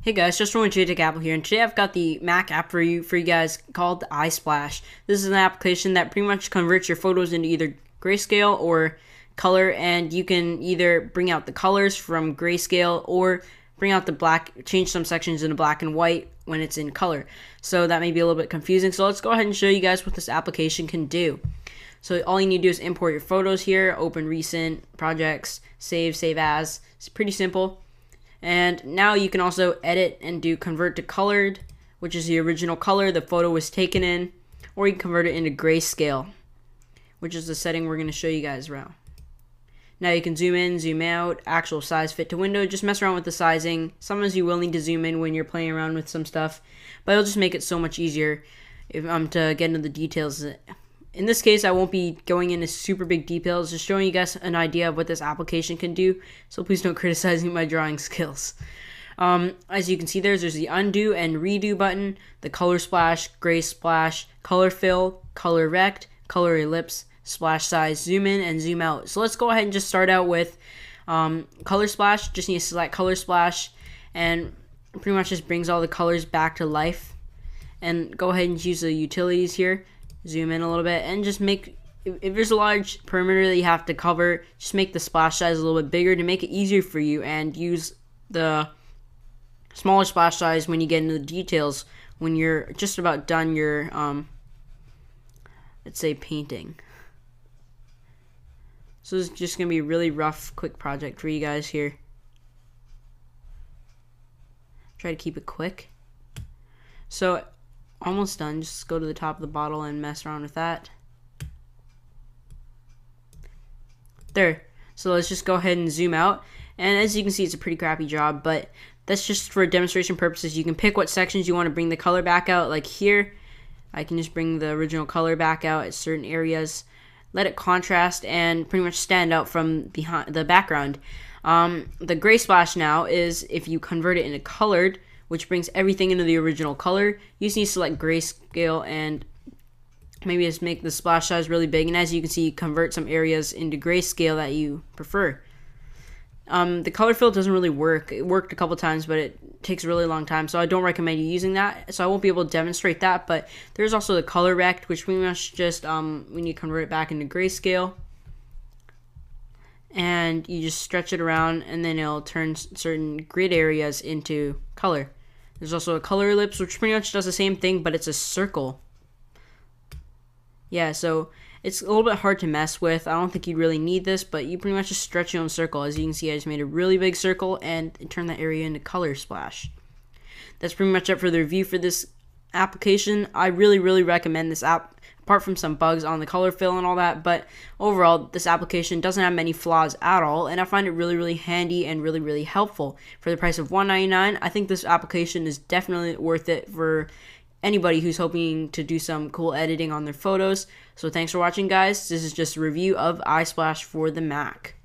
Hey guys, just one JTech Apple here, and today I've got the Mac app for you guys called iSplash. This is an application that pretty much converts your photos into either grayscale or color, and you can either bring out the colors from grayscale or bring out the black, change some sections into black and white when it's in color. So that may be a little bit confusing, so let's go ahead and show you guys what this application can do. So all you need to do is import your photos here, open recent, projects, save as. It's pretty simple. And now you can also edit and do convert to colored, which is the original color the photo was taken in, or you can convert it into grayscale, which is the setting we're going to show you guys around. Now you can zoom in, zoom out, actual size fit to window, just mess around with the sizing. Sometimes you will need to zoom in when you're playing around with some stuff, but it'll just make it so much easier to get into the details. In this case, I won't be going into super big details, just showing you guys an idea of what this application can do, so please don't criticize my drawing skills. As you can see there's the undo and redo button, the color splash, gray splash, color fill, color rect, color ellipse, splash size, zoom in and zoom out. So let's go ahead and just start out with color splash. Just need to select color splash, and pretty much just brings all the colors back to life. And go ahead and use the utilities here. Zoom in a little bit and just make, if there's a large perimeter that you have to cover, just make the splash size a little bit bigger to make it easier for you, and use the smaller splash size when you get into the details, when you're just about done your let's say painting. So this is just gonna be a really rough quick project for you guys here. Try to keep it quick. So almost done. Just go to the top of the bottle and mess around with that. There. So let's just go ahead and zoom out. And as you can see, it's a pretty crappy job, but that's just for demonstration purposes. You can pick what sections you want to bring the color back out. Like here, I can just bring the original color back out at certain areas, let it contrast and pretty much stand out from behind the background. The gray splash now is if you convert it into colored, which brings everything into the original color. You just need to select grayscale and maybe just make the splash size really big. And as you can see, convert some areas into grayscale that you prefer. The color fill doesn't really work. It worked a couple times, but it takes a really long time, so I don't recommend you using that. So I won't be able to demonstrate that, but there's also the color rect, which we must just, we need to convert it back into grayscale. And you just stretch it around, and then it'll turn certain grid areas into color. There's also a color ellipse, which pretty much does the same thing, but it's a circle. Yeah, so it's a little bit hard to mess with. I don't think you'd really need this, but you pretty much just stretch your own circle. As you can see, I just made a really big circle and turned that area into color splash. That's pretty much it for the review for this application. I really recommend this app, apart from some bugs on the color fill and all that, but overall this application doesn't have many flaws at all, and I find it really handy and really helpful. For the price of $1.99, I think this application is definitely worth it for anybody who's hoping to do some cool editing on their photos. So thanks for watching, guys. This is just a review of iSplash for the Mac.